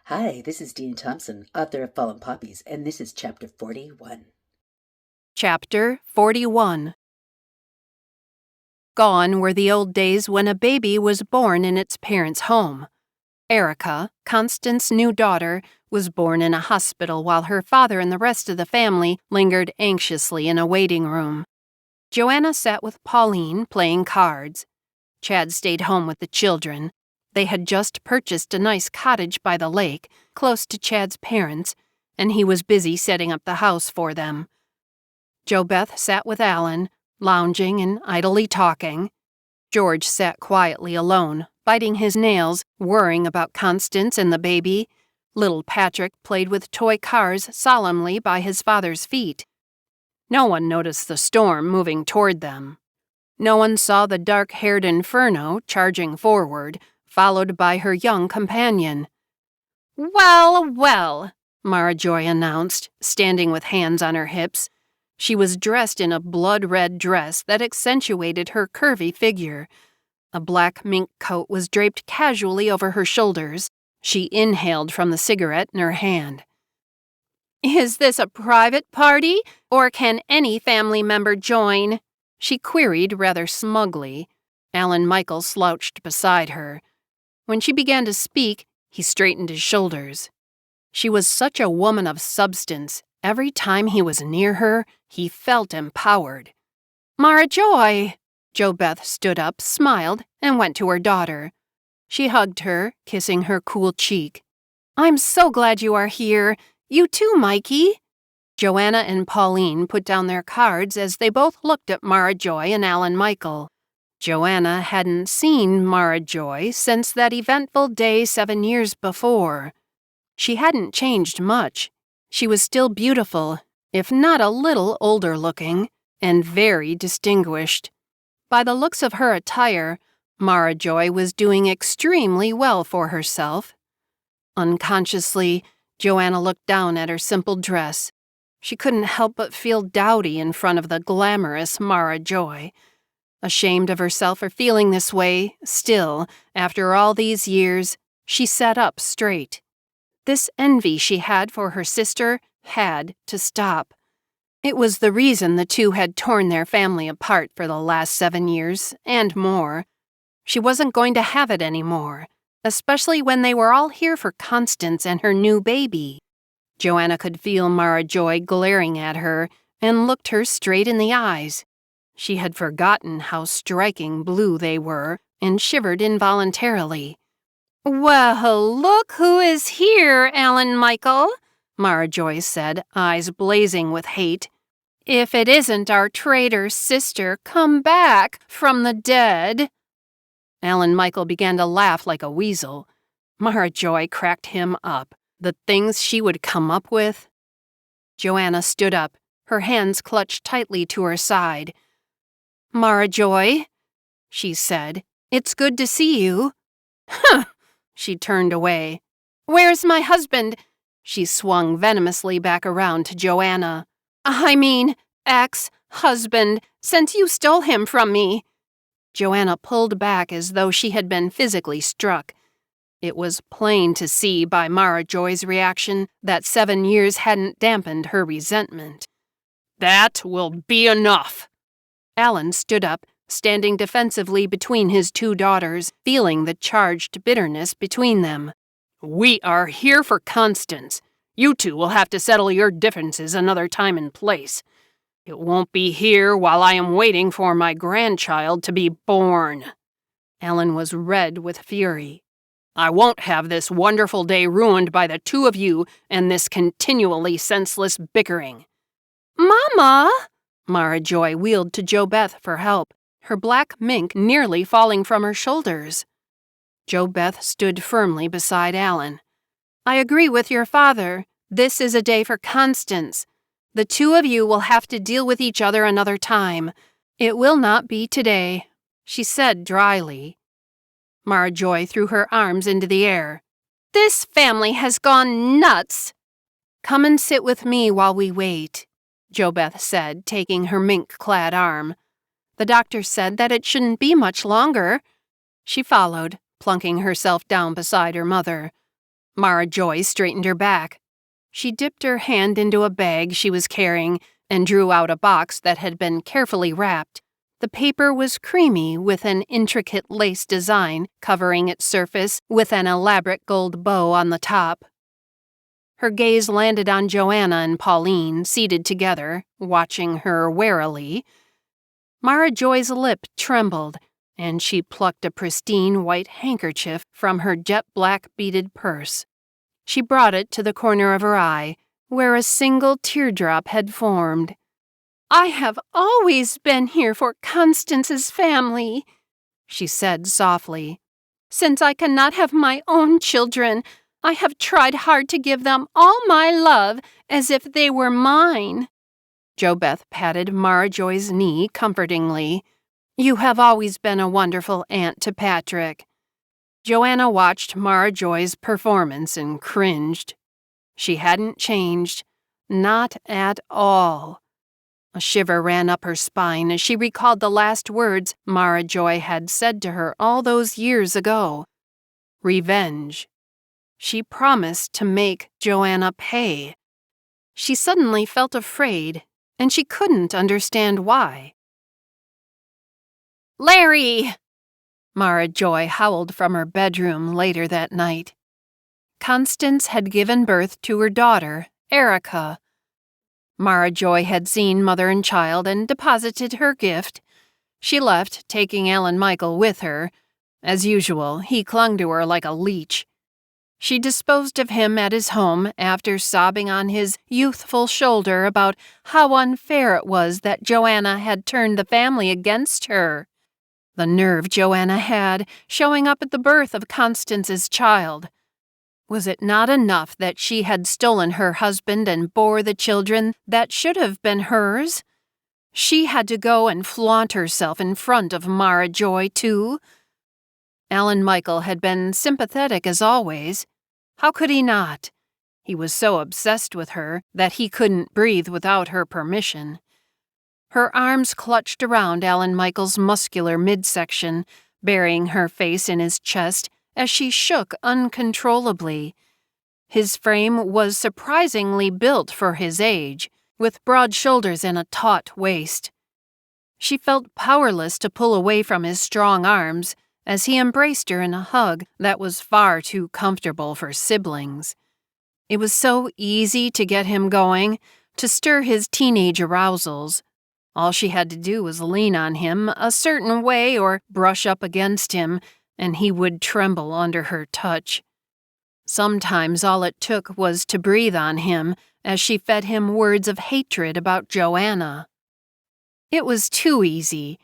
Hi, this is Deena Thomson, author of Fallen Poppies, and this is Chapter 41. Chapter 41. Gone were the old days when a baby was born in its parents' home. Erica, Constance's new daughter, was born in a hospital while her father and the rest of the family lingered anxiously in a waiting room. Joanna sat with Pauline playing cards. Chad stayed home with the children. They had just purchased a nice cottage by the lake, close to Chad's parents, and he was busy setting up the house for them. JoBeth sat with Alan, lounging and idly talking. George sat quietly alone, biting his nails, worrying about Constance and the baby. Little Patrick played with toy cars solemnly by his father's feet. No one noticed the storm moving toward them. No one saw the dark-haired Inferno charging forward, followed by her young companion. "Well, well," Mara Joy announced, standing with hands on her hips. She was dressed in a blood-red dress that accentuated her curvy figure. A black mink coat was draped casually over her shoulders. She inhaled from the cigarette in her hand. "Is this a private party, or can any family member join?" she queried rather smugly. Alan Michael slouched beside her. When she began to speak, he straightened his shoulders. She was such a woman of substance. Every time he was near her, he felt empowered. "Mara Joy!" JoBeth stood up, smiled, and went to her daughter. She hugged her, kissing her cool cheek. "I'm so glad you are here. You too, Mikey." Joanna and Pauline put down their cards as they both looked at Mara Joy and Alan Michael. Joanna hadn't seen Mara Joy since that eventful day 7 years before. She hadn't changed much. She was still beautiful, if not a little older looking, and very distinguished. By the looks of her attire, Mara Joy was doing extremely well for herself. Unconsciously, Joanna looked down at her simple dress. She couldn't help but feel dowdy in front of the glamorous Mara Joy. Ashamed of herself for feeling this way, still, after all these years, she sat up straight. This envy she had for her sister had to stop. It was the reason the two had torn their family apart for the last 7 years, and more. She wasn't going to have it anymore, especially when they were all here for Constance and her new baby. Joanna could feel Mara Joy glaring at her and looked her straight in the eyes. She had forgotten how striking blue they were and shivered involuntarily. "Well, look who is here, Alan Michael," Mara Joy said, eyes blazing with hate. "If it isn't our traitor sister come back from the dead." Alan Michael began to laugh like a weasel. Mara Joy cracked him up. The things she would come up with. Joanna stood up, her hands clutched tightly to her side. "Mara Joy," she said, "it's good to see you." "Huh!" She turned away. "Where's my husband?" She swung venomously back around to Joanna. "I mean, ex-husband, since you stole him from me." Joanna pulled back as though she had been physically struck. It was plain to see by Mara Joy's reaction that 7 years hadn't dampened her resentment. "That will be enough." Alan stood up, standing defensively between his two daughters, feeling the charged bitterness between them. "We are here for Constance. You two will have to settle your differences another time and place. It won't be here while I am waiting for my grandchild to be born." Alan was red with fury. "I won't have this wonderful day ruined by the two of you and this continually senseless bickering." "Mama!" Mara Joy wheeled to JoBeth for help, her black mink nearly falling from her shoulders. JoBeth stood firmly beside Alan. "I agree with your father. This is a day for Constance. The two of you will have to deal with each other another time. It will not be today," she said dryly. Mara Joy threw her arms into the air. "This family has gone nuts." "Come and sit with me while we wait," JoBeth said, taking her mink-clad arm. "The doctor said that it shouldn't be much longer." She followed, plunking herself down beside her mother. Mara Joy straightened her back. She dipped her hand into a bag she was carrying and drew out a box that had been carefully wrapped. The paper was creamy with an intricate lace design covering its surface with an elaborate gold bow on the top. Her gaze landed on Joanna and Pauline, seated together, watching her warily. Mara Joy's lip trembled, and she plucked a pristine white handkerchief from her jet-black beaded purse. She brought it to the corner of her eye, where a single teardrop had formed. "I have always been here for Constance's family," she said softly. "Since I cannot have my own children, I have tried hard to give them all my love as if they were mine." JoBeth patted Mara Joy's knee comfortingly. "You have always been a wonderful aunt to Patrick." Joanna watched Mara Joy's performance and cringed. She hadn't changed. Not at all. A shiver ran up her spine as she recalled the last words Mara Joy had said to her all those years ago. Revenge. She promised to make Joanna pay. She suddenly felt afraid, and she couldn't understand why. "Larry!" Mara Joy howled from her bedroom later that night. Constance had given birth to her daughter, Erica. Mara Joy had seen mother and child and deposited her gift. She left, taking Alan Michael with her. As usual, he clung to her like a leech. She disposed of him at his home after sobbing on his youthful shoulder about how unfair it was that Joanna had turned the family against her. The nerve Joanna had, showing up at the birth of Constance's child. Was it not enough that she had stolen her husband and bore the children that should have been hers? She had to go and flaunt herself in front of Mara Joy, too. Alan Michael had been sympathetic as always. How could he not? He was so obsessed with her that he couldn't breathe without her permission. Her arms clutched around Alan Michael's muscular midsection, burying her face in his chest as she shook uncontrollably. His frame was surprisingly built for his age, with broad shoulders and a taut waist. She felt powerless to pull away from his strong arms as he embraced her in a hug that was far too comfortable for siblings. It was so easy to get him going, to stir his teenage arousals. All she had to do was lean on him a certain way or brush up against him, and he would tremble under her touch. Sometimes all it took was to breathe on him as she fed him words of hatred about Joanna. It was too easy,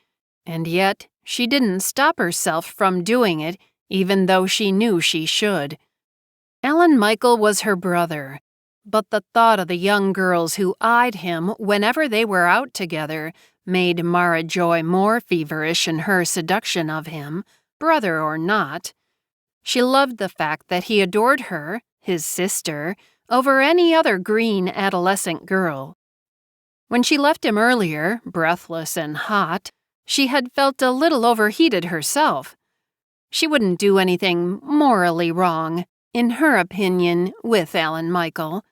and yet she didn't stop herself from doing it, even though she knew she should. Alan Michael was her brother, but the thought of the young girls who eyed him whenever they were out together made Mara Joy more feverish in her seduction of him, brother or not. She loved the fact that he adored her, his sister, over any other green adolescent girl. When she left him earlier, breathless and hot, she had felt a little overheated herself. She wouldn't do anything morally wrong, in her opinion, with Alan Michael.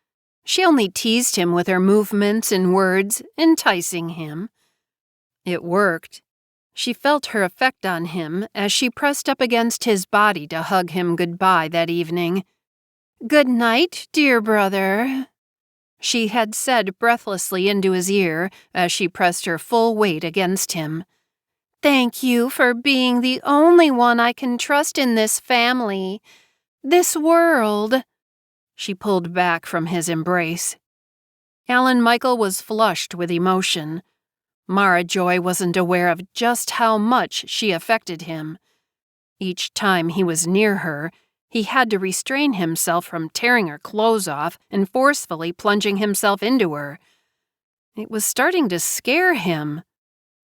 She only teased him with her movements and words, enticing him. It worked. She felt her effect on him as she pressed up against his body to hug him goodbye that evening. "Good night, dear brother," she had said breathlessly into his ear as she pressed her full weight against him. "Thank you for being the only one I can trust in this family, this world." She pulled back from his embrace. Alan Michael was flushed with emotion. Mara Joy wasn't aware of just how much she affected him. Each time he was near her, he had to restrain himself from tearing her clothes off and forcefully plunging himself into her. It was starting to scare him.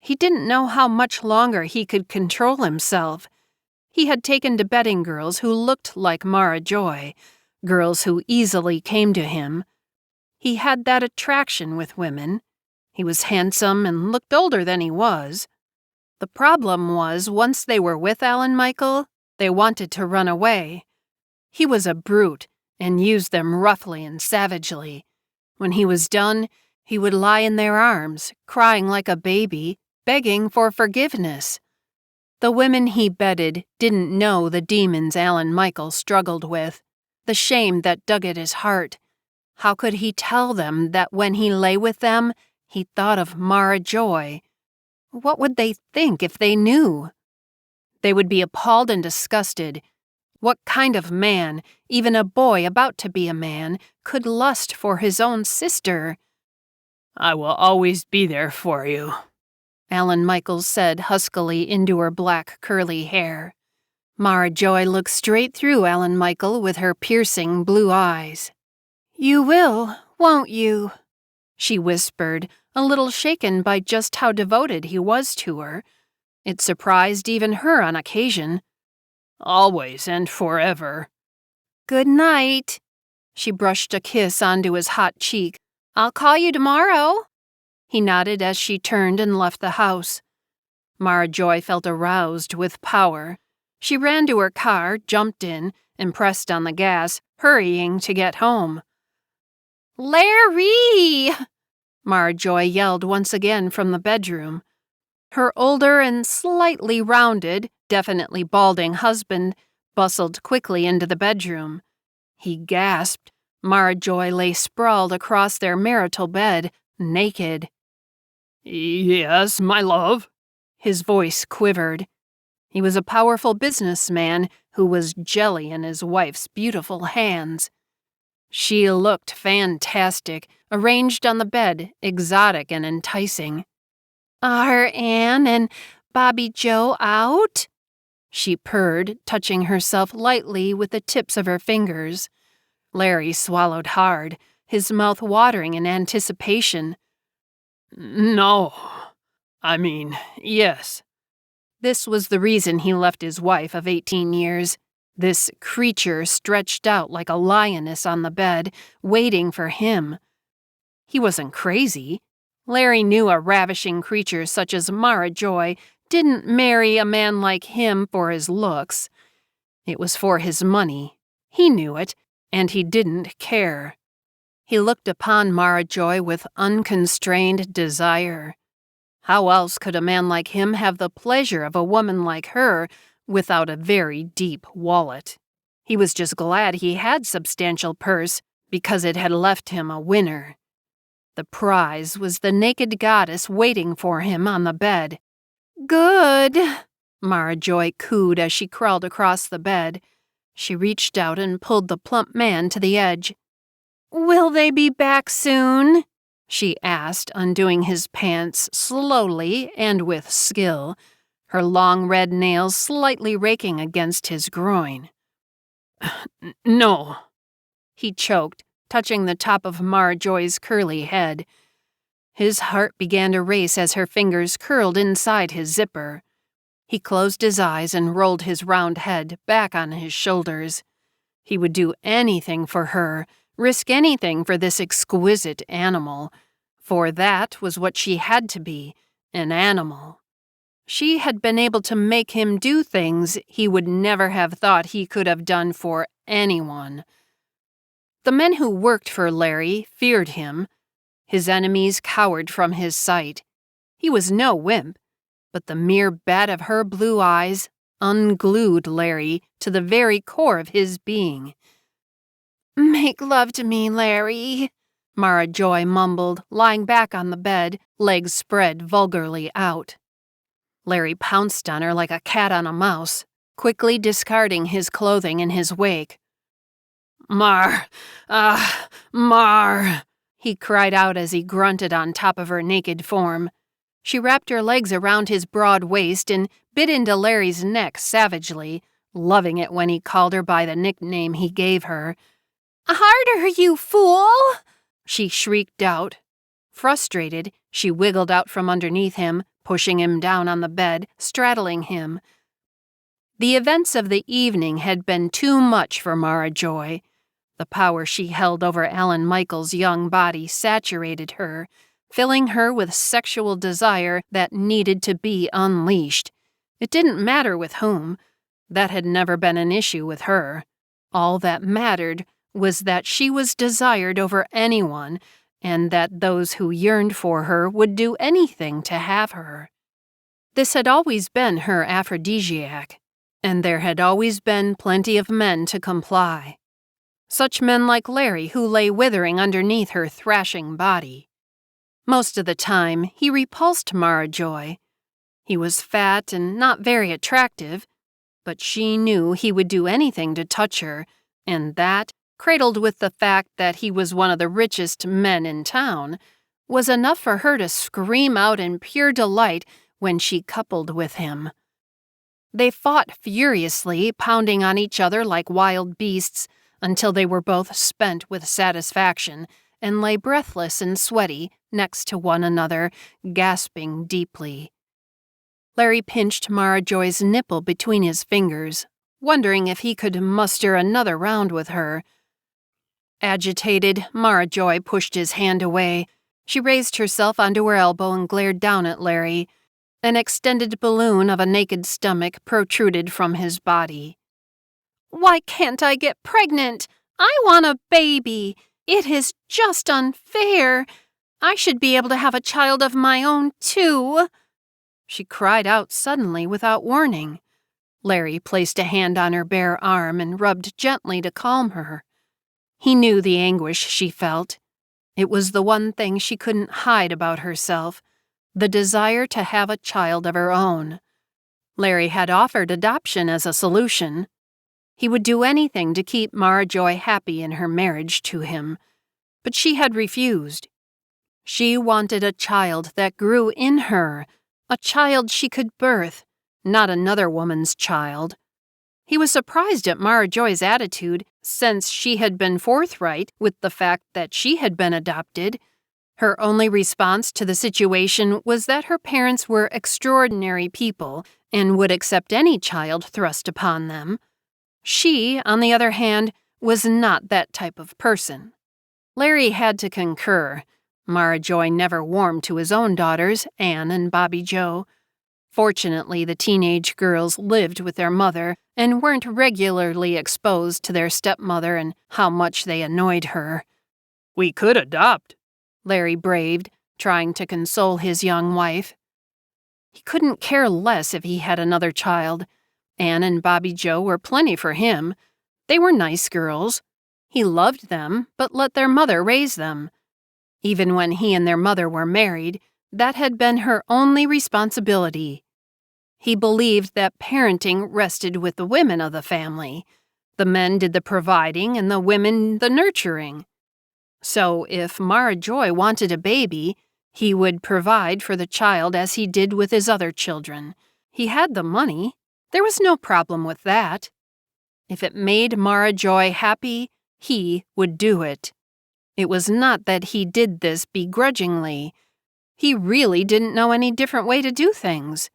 He didn't know how much longer he could control himself. He had taken to betting girls who looked like Mara Joy, girls who easily came to him. He had that attraction with women. He was handsome and looked older than he was. The problem was, once they were with Alan Michael, they wanted to run away. He was a brute, and used them roughly and savagely. When he was done, he would lie in their arms, crying like a baby, begging for forgiveness. The women he bedded didn't know the demons Alan Michael struggled with, the shame that dug at his heart. How could he tell them that when he lay with them, he thought of Mara Joy? What would they think if they knew? They would be appalled and disgusted. What kind of man, even a boy about to be a man, could lust for his own sister? "I will always be there for you," Alan Michaels said huskily into her black curly hair. Mara Joy looked straight through Alan Michael with her piercing blue eyes. "You will, won't you?" she whispered, a little shaken by just how devoted he was to her. It surprised even her on occasion. "Always and forever." "Good night." She brushed a kiss onto his hot cheek. "I'll call you tomorrow." He nodded as she turned and left the house. Mara Joy felt aroused with power. She ran to her car, jumped in, and pressed on the gas, hurrying to get home. "Larry!" Mara Joy yelled once again from the bedroom. Her older and slightly rounded, definitely balding husband bustled quickly into the bedroom. He gasped. Mara Joy lay sprawled across their marital bed, naked. "Yes, my love." His voice quivered. He was a powerful businessman who was jelly in his wife's beautiful hands. She looked fantastic, arranged on the bed, exotic and enticing. "Are Anne and Bobby Joe out?" she purred, touching herself lightly with the tips of her fingers. Larry swallowed hard, his mouth watering in anticipation. "No. Yes." This was the reason he left his wife of 18 years. This creature stretched out like a lioness on the bed, waiting for him. He wasn't crazy. Larry knew a ravishing creature such as Mara Joy didn't marry a man like him for his looks. It was for his money. He knew it, and he didn't care. He looked upon Mara Joy with unconstrained desire. How else could a man like him have the pleasure of a woman like her without a very deep wallet? He was just glad he had substantial purse because it had left him a winner. The prize was the naked goddess waiting for him on the bed. "Good," Mara Joy cooed as she crawled across the bed. She reached out and pulled the plump man to the edge. "Will they be back soon?" she asked, undoing his pants slowly and with skill, her long red nails slightly raking against his groin. "No," he choked, touching the top of Mara Joy's curly head. His heart began to race as her fingers curled inside his zipper. He closed his eyes and rolled his round head back on his shoulders. He would do anything for her, risk anything for this exquisite animal, for that was what she had to be, an animal. She had been able to make him do things he would never have thought he could have done for anyone. The men who worked for Larry feared him. His enemies cowered from his sight. He was no wimp, but the mere bat of her blue eyes unglued Larry to the very core of his being. "Make love to me, Larry," Mara Joy mumbled, lying back on the bed, legs spread vulgarly out. Larry pounced on her like a cat on a mouse, quickly discarding his clothing in his wake. Mar, he cried out as he grunted on top of her naked form. She wrapped her legs around his broad waist and bit into Larry's neck savagely, loving it when he called her by the nickname he gave her. "Harder, you fool!" she shrieked out. Frustrated, she wiggled out from underneath him, pushing him down on the bed, straddling him. The events of the evening had been too much for Mara Joy. The power she held over Alan Michael's young body saturated her, filling her with sexual desire that needed to be unleashed. It didn't matter with whom. That had never been an issue with her. All that mattered was that she was desired over anyone, and that those who yearned for her would do anything to have her. This had always been her aphrodisiac, and there had always been plenty of men to comply. Such men like Larry who lay withering underneath her thrashing body. Most of the time, he repulsed Mara Joy. He was fat and not very attractive, but she knew he would do anything to touch her, and that, cradled with the fact that he was one of the richest men in town, was enough for her to scream out in pure delight when she coupled with him. They fought furiously, pounding on each other like wild beasts, until they were both spent with satisfaction and lay breathless and sweaty next to one another, gasping deeply. Larry pinched Mara Joy's nipple between his fingers, wondering if he could muster another round with her. Agitated, Mara Joy pushed his hand away. She raised herself onto her elbow and glared down at Larry. An extended balloon of a naked stomach protruded from his body. "Why can't I get pregnant? I want a baby. It is just unfair. I should be able to have a child of my own, too," she cried out suddenly without warning. Larry placed a hand on her bare arm and rubbed gently to calm her. He knew the anguish she felt. It was the one thing she couldn't hide about herself, the desire to have a child of her own. Larry had offered adoption as a solution. He would do anything to keep Mara Joy happy in her marriage to him, but she had refused. She wanted a child that grew in her, a child she could birth, not another woman's child. He was surprised at Mara Joy's attitude, since she had been forthright with the fact that she had been adopted. Her only response to the situation was that her parents were extraordinary people and would accept any child thrust upon them. She, on the other hand, was not that type of person. Larry had to concur. Mara Joy never warmed to his own daughters, Anne and Bobby Joe. Fortunately, the teenage girls lived with their mother and weren't regularly exposed to their stepmother and how much they annoyed her. "We could adopt," Larry braved, trying to console his young wife. He couldn't care less if he had another child. Anne and Bobby Joe were plenty for him. They were nice girls. He loved them, but let their mother raise them. Even when he and their mother were married, that had been her only responsibility. He believed that parenting rested with the women of the family. The men did the providing and the women the nurturing. So if Mara Joy wanted a baby, he would provide for the child as he did with his other children. He had the money. There was no problem with that. If it made Mara Joy happy, he would do it. It was not that he did this begrudgingly. He really didn't know any different way to do things.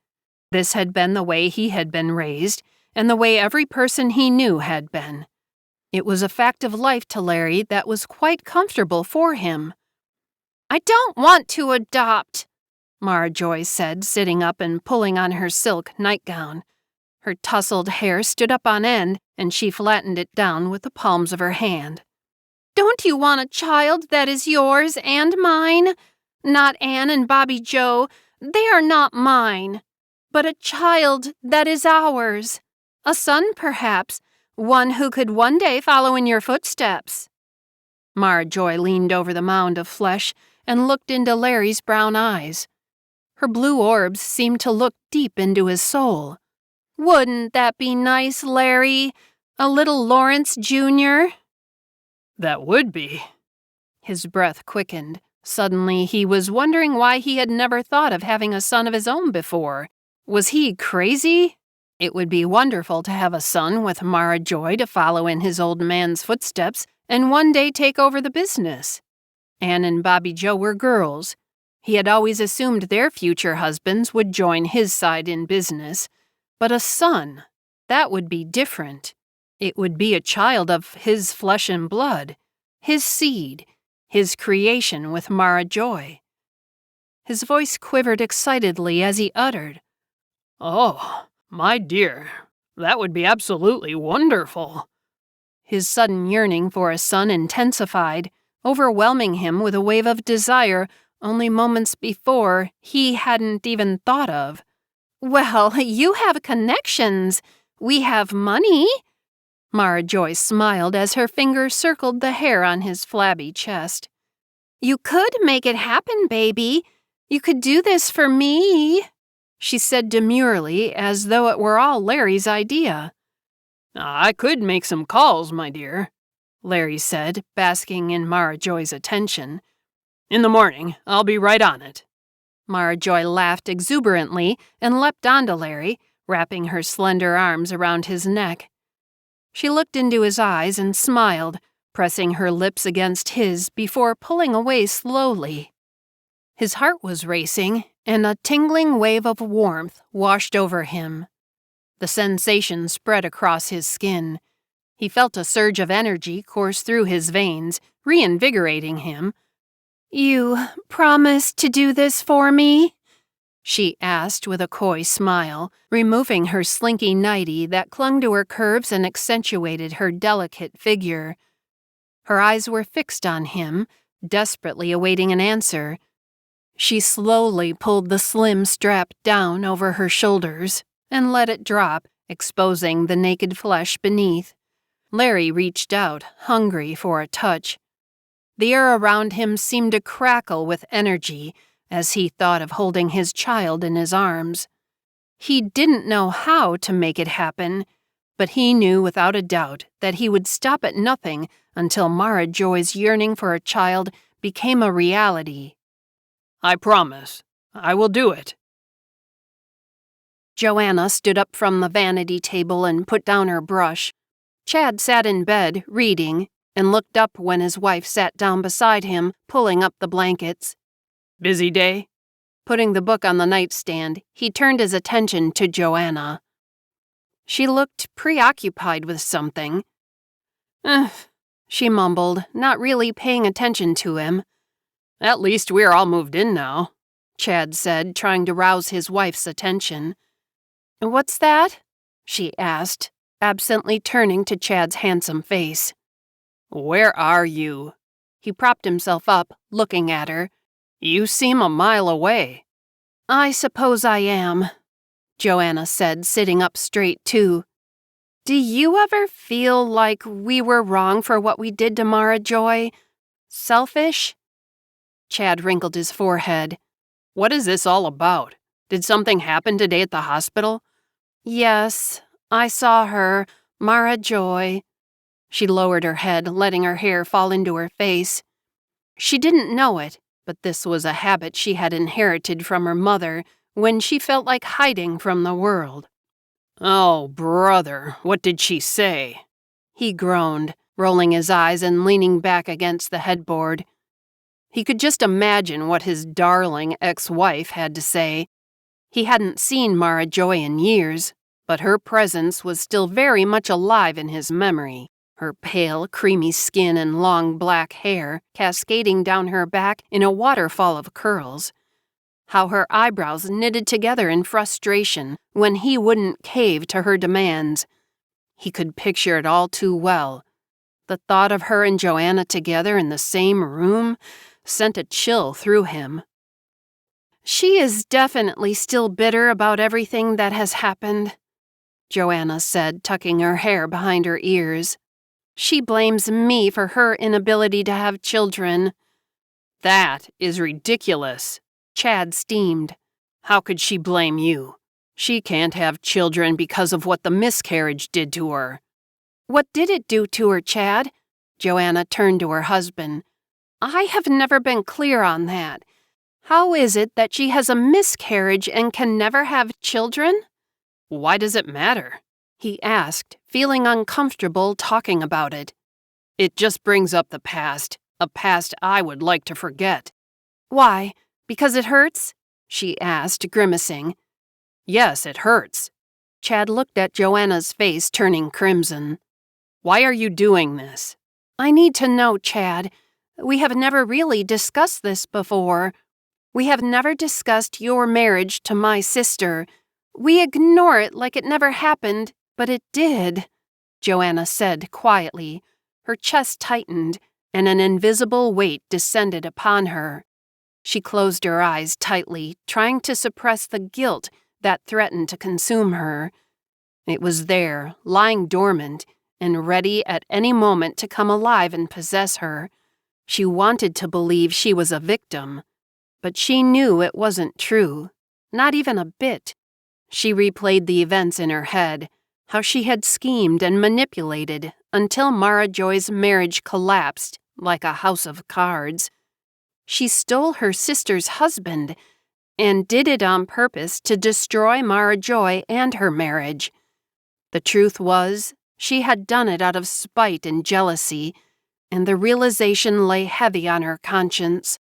This had been the way he had been raised, and the way every person he knew had been. It was a fact of life to Larry that was quite comfortable for him. "I don't want to adopt," Mara Joy said, sitting up and pulling on her silk nightgown. Her tousled hair stood up on end, and she flattened it down with the palms of her hand. "Don't you want a child that is yours and mine? Not Anne and Bobby Joe, they are not mine. But a child that is ours. A son, perhaps, one who could one day follow in your footsteps." Mara Joy leaned over the mound of flesh and looked into Larry's brown eyes. Her blue orbs seemed to look deep into his soul. "Wouldn't that be nice, Larry? A little Lawrence Jr.?" "That would be." His breath quickened. Suddenly, he was wondering why he had never thought of having a son of his own before. Was he crazy? It would be wonderful to have a son with Mara Joy to follow in his old man's footsteps and one day take over the business. Anne and Bobby Joe were girls. He had always assumed their future husbands would join his side in business. But a son, that would be different. It would be a child of his flesh and blood, his seed, his creation with Mara Joy. His voice quivered excitedly as he uttered, "Oh, my dear, that would be absolutely wonderful." His sudden yearning for a son intensified, overwhelming him with a wave of desire only moments before he hadn't even thought of. "Well, you have connections. We have money." Mara Joy smiled as her fingers circled the hair on his flabby chest. "You could make it happen, baby. You could do this for me," she said demurely, as though it were all Larry's idea. "I could make some calls, my dear," Larry said, basking in Mara Joy's attention. "In the morning, I'll be right on it." Mara Joy laughed exuberantly and leapt onto Larry, wrapping her slender arms around his neck. She looked into his eyes and smiled, pressing her lips against his before pulling away slowly. His heart was racing, and a tingling wave of warmth washed over him. The sensation spread across his skin. He felt a surge of energy course through his veins, reinvigorating him. "You promise to do this for me?" she asked with a coy smile, removing her slinky nightie that clung to her curves and accentuated her delicate figure. Her eyes were fixed on him, desperately awaiting an answer. She slowly pulled the slim strap down over her shoulders and let it drop, exposing the naked flesh beneath. Larry reached out, hungry for a touch. The air around him seemed to crackle with energy as he thought of holding his child in his arms. He didn't know how to make it happen, but he knew without a doubt that he would stop at nothing until Mara Joy's yearning for a child became a reality. "I promise. I will do it." Joanna stood up from the vanity table and put down her brush. Chad sat in bed, reading, and looked up when his wife sat down beside him, pulling up the blankets. "Busy day?" Putting the book on the nightstand, he turned his attention to Joanna. She looked preoccupied with something. She mumbled, not really paying attention to him. "At least we're all moved in now," Chad said, trying to rouse his wife's attention. "What's that?" she asked, absently turning to Chad's handsome face. "Where are you?" He propped himself up, looking at her. "You seem a mile away." "I suppose I am," Joanna said, sitting up straight too. "Do you ever feel like we were wrong for what we did to Mara Joy? Selfish?" Chad wrinkled his forehead. "What is this all about? Did something happen today at the hospital?" "Yes, I saw her, Mara Joy." She lowered her head, letting her hair fall into her face. She didn't know it, but this was a habit she had inherited from her mother when she felt like hiding from the world. "Oh, brother, what did she say?" he groaned, rolling his eyes and leaning back against the headboard. He could just imagine what his darling ex-wife had to say. He hadn't seen Mara Joy in years, but her presence was still very much alive in his memory. Her pale, creamy skin and long black hair cascading down her back in a waterfall of curls. How her eyebrows knitted together in frustration when he wouldn't cave to her demands. He could picture it all too well. The thought of her and Joanna together in the same room sent a chill through him. "She is definitely still bitter about everything that has happened," Joanna said, tucking her hair behind her ears. "She blames me for her inability to have children." "That is ridiculous," Chad steamed. "How could she blame you? She can't have children because of what the miscarriage did to her." "What did it do to her, Chad?" Joanna turned to her husband. "I have never been clear on that. How is it that she has a miscarriage and can never have children?" "Why does it matter?" he asked, feeling uncomfortable talking about it. "It just brings up the past, a past I would like to forget." "Why? Because it hurts?" she asked, grimacing. "Yes, it hurts." Chad looked at Joanna's face, turning crimson. "Why are you doing this?" "I need to know, Chad. We have never really discussed this before. We have never discussed your marriage to my sister. We ignore it like it never happened, but it did." Joanna said quietly. Her chest tightened, and an invisible weight descended upon her. She closed her eyes tightly, trying to suppress the guilt that threatened to consume her. It was there, lying dormant, and ready at any moment to come alive and possess her. She wanted to believe she was a victim, but she knew it wasn't true, not even a bit. She replayed the events in her head, how she had schemed and manipulated until Mara Joy's marriage collapsed like a house of cards. She stole her sister's husband and did it on purpose to destroy Mara Joy and her marriage. The truth was, she had done it out of spite and jealousy, and the realization lay heavy on her conscience.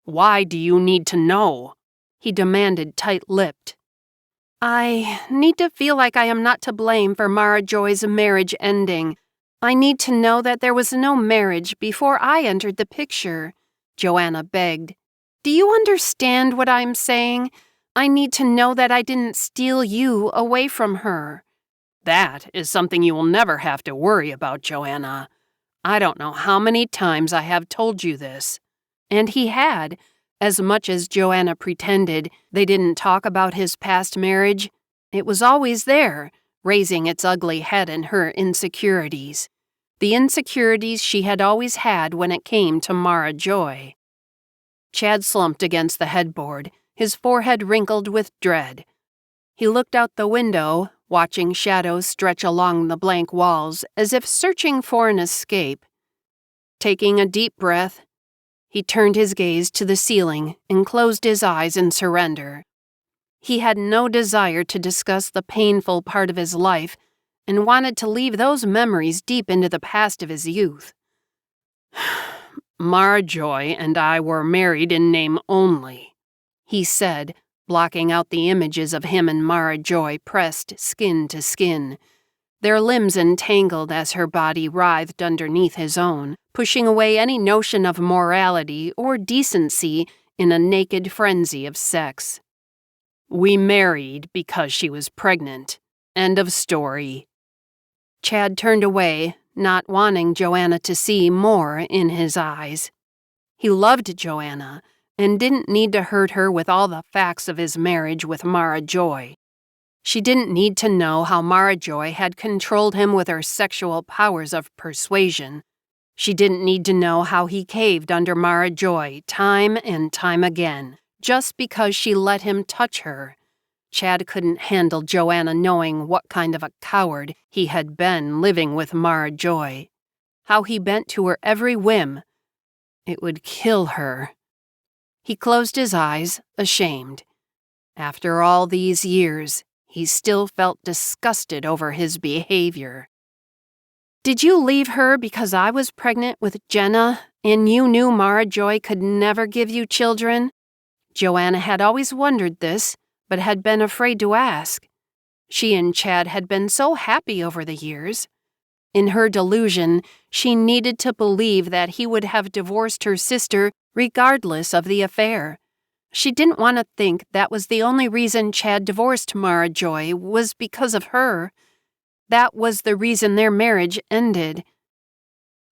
"Why do you need to know?" he demanded tight-lipped. "I need to feel like I am not to blame for Mara Joy's marriage ending. I need to know that there was no marriage before I entered the picture," Joanna begged. "Do you understand what I'm saying? I need to know that I didn't steal you away from her." "That is something you will never have to worry about, Joanna. I don't know how many times I have told you this." And he had. As much as Joanna pretended they didn't talk about his past marriage, it was always there, raising its ugly head in her insecurities. The insecurities she had always had when it came to Mara Joy. Chad slumped against the headboard, his forehead wrinkled with dread. He looked out the window, watching shadows stretch along the blank walls as if searching for an escape. Taking a deep breath, he turned his gaze to the ceiling and closed his eyes in surrender. He had no desire to discuss the painful part of his life and wanted to leave those memories deep into the past of his youth. "Mara Joy and I were married in name only," he said, blocking out the images of him and Mara Joy pressed skin to skin. Their limbs entangled as her body writhed underneath his own, pushing away any notion of morality or decency in a naked frenzy of sex. "We married because she was pregnant. End of story." Chad turned away, not wanting Joanna to see more in his eyes. He loved Joanna and didn't need to hurt her with all the facts of his marriage with Mara Joy. She didn't need to know how Mara Joy had controlled him with her sexual powers of persuasion. She didn't need to know how he caved under Mara Joy time and time again, just because she let him touch her. Chad couldn't handle Joanna knowing what kind of a coward he had been living with Mara Joy. How he bent to her every whim. It would kill her. He closed his eyes, ashamed. After all these years, he still felt disgusted over his behavior. "Did you leave her because I was pregnant with Jenna and you knew Mara Joy could never give you children?" Joanna had always wondered this, but had been afraid to ask. She and Chad had been so happy over the years. In her delusion, she needed to believe that he would have divorced her sister regardless of the affair. She didn't want to think that was the only reason Chad divorced Mara Joy was because of her. That was the reason their marriage ended.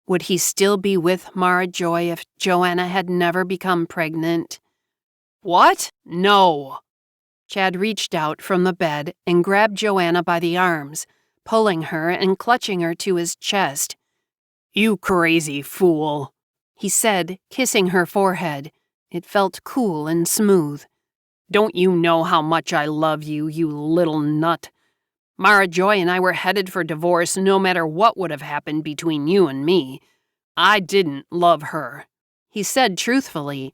Would he still be with Mara Joy if Joanna had never become pregnant? "What? No!" Chad reached out from the bed and grabbed Joanna by the arms, pulling her and clutching her to his chest. "You crazy fool," he said, kissing her forehead. It felt cool and smooth. "Don't you know how much I love you, you little nut? Mara Joy and I were headed for divorce no matter what would have happened between you and me. I didn't love her," he said truthfully.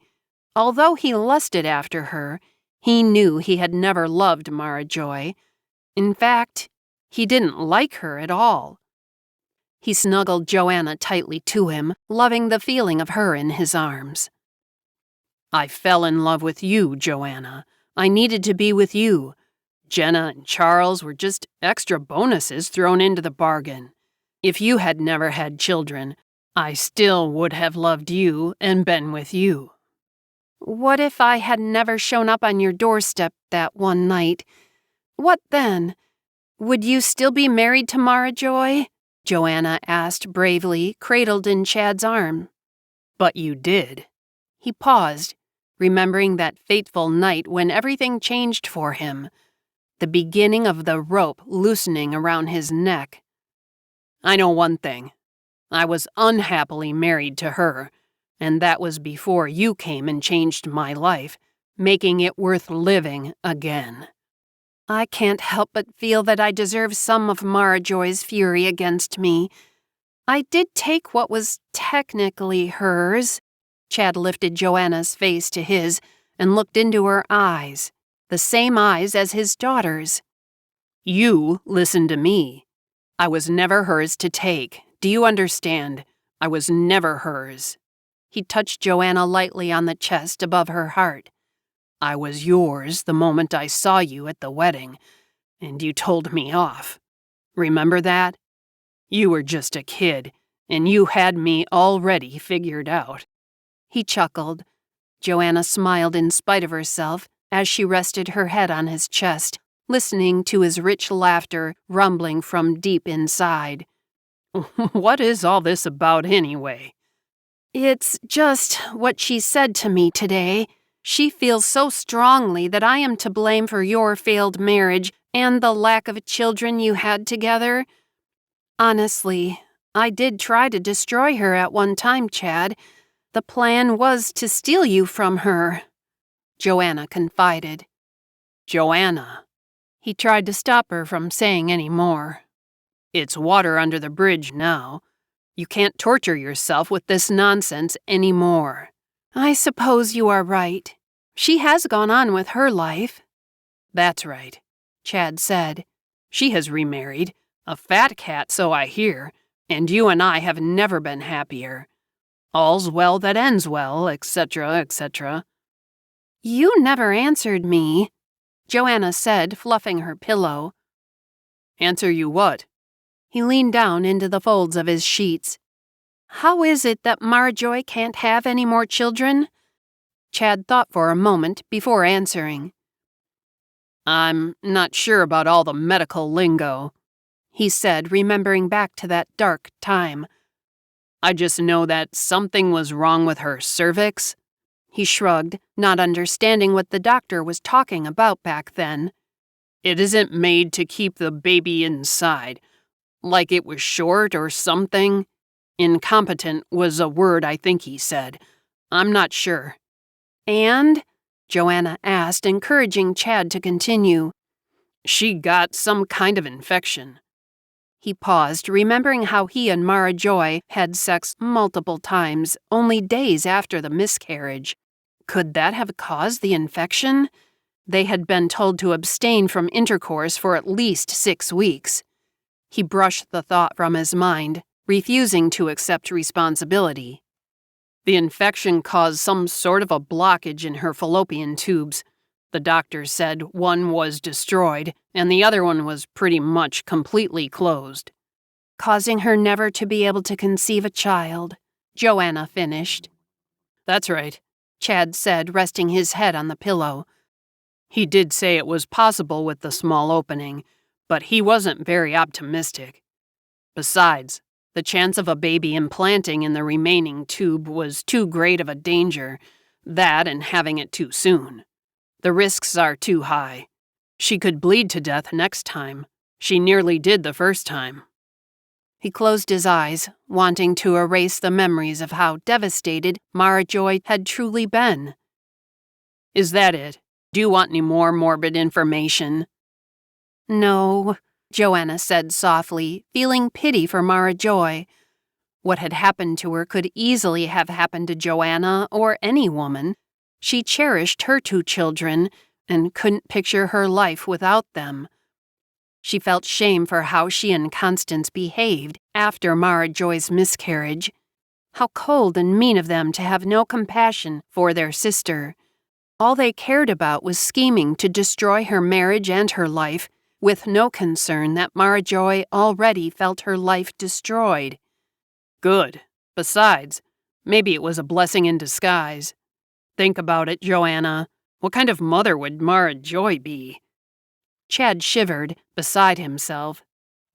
Although he lusted after her, he knew he had never loved Mara Joy. In fact, he didn't like her at all. He snuggled Joanna tightly to him, loving the feeling of her in his arms. "I fell in love with you, Joanna. I needed to be with you. Jenna and Charles were just extra bonuses thrown into the bargain. If you had never had children, I still would have loved you and been with you." "What if I had never shown up on your doorstep that one night? What then? Would you still be married to Mara Joy?" Joanna asked bravely, cradled in Chad's arm. But you did. He paused, remembering that fateful night when everything changed for him, the beginning of the rope loosening around his neck. I know one thing. I was unhappily married to her, and that was before you came and changed my life, making it worth living again. I can't help but feel that I deserve some of Mara Joy's fury against me. I did take what was technically hers. Chad lifted Joanna's face to his and looked into her eyes, the same eyes as his daughter's. You listen to me. I was never hers to take. Do you understand? I was never hers. He touched Joanna lightly on the chest above her heart. I was yours the moment I saw you at the wedding, and you told me off. Remember that? You were just a kid, and you had me already figured out. He chuckled. Joanna smiled in spite of herself as she rested her head on his chest, listening to his rich laughter rumbling from deep inside. What is all this about anyway? It's just what she said to me today. She feels so strongly that I am to blame for your failed marriage and the lack of children you had together. Honestly, I did try to destroy her at one time, Chad. The plan was to steal you from her, Joanna confided. Joanna. He tried to stop her from saying any more. It's water under the bridge now. You can't torture yourself with this nonsense anymore. I suppose you are right. She has gone on with her life. That's right, Chad said. She has remarried. A fat cat, so I hear, and you and I have never been happier. All's well that ends well, etc., etc. You never answered me, Joanna said, fluffing her pillow. Answer you what? He leaned down into the folds of his sheets. How is it that Marjoy can't have any more children? Chad thought for a moment before answering. I'm not sure about all the medical lingo, he said, remembering back to that dark time. I just know that something was wrong with her cervix. He shrugged, not understanding what the doctor was talking about back then. It isn't made to keep the baby inside, like it was short or something. Incompetent was a word I think he said. I'm not sure. And? Joanna asked, encouraging Chad to continue. She got some kind of infection. He paused, remembering how he and Mara Joy had sex multiple times, only days after the miscarriage. Could that have caused the infection? They had been told to abstain from intercourse for at least 6 weeks. He brushed the thought from his mind, refusing to accept responsibility. The infection caused some sort of a blockage in her fallopian tubes. The doctor said one was destroyed, and the other one was pretty much completely closed. Causing her never to be able to conceive a child, Joanna finished. That's right, Chad said, resting his head on the pillow. He did say it was possible with the small opening, but he wasn't very optimistic. Besides, the chance of a baby implanting in the remaining tube was too great of a danger, that and having it too soon. The risks are too high. She could bleed to death next time. She nearly did the first time. He closed his eyes, wanting to erase the memories of how devastated Mara Joy had truly been. Is that it? Do you want any more morbid information? No, Joanna said softly, feeling pity for Mara Joy. What had happened to her could easily have happened to Joanna or any woman. She cherished her 2 children and couldn't picture her life without them. She felt shame for how she and Constance behaved after Mara Joy's miscarriage. How cold and mean of them to have no compassion for their sister. All they cared about was scheming to destroy her marriage and her life, with no concern that Mara Joy already felt her life destroyed. Good. Besides, maybe it was a blessing in disguise. Think about it, Joanna. What kind of mother would Mara Joy be? Chad shivered, beside himself.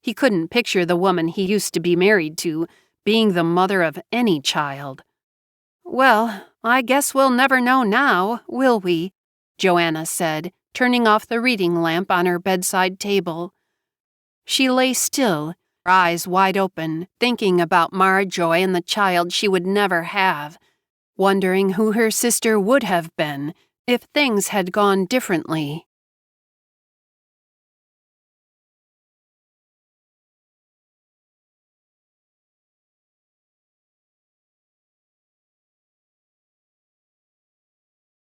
He couldn't picture the woman he used to be married to being the mother of any child. "Well, I guess we'll never know now, will we?" Joanna said, turning off the reading lamp on her bedside table. She lay still, her eyes wide open, thinking about Marjoy and the child she would never have, wondering who her sister would have been if things had gone differently.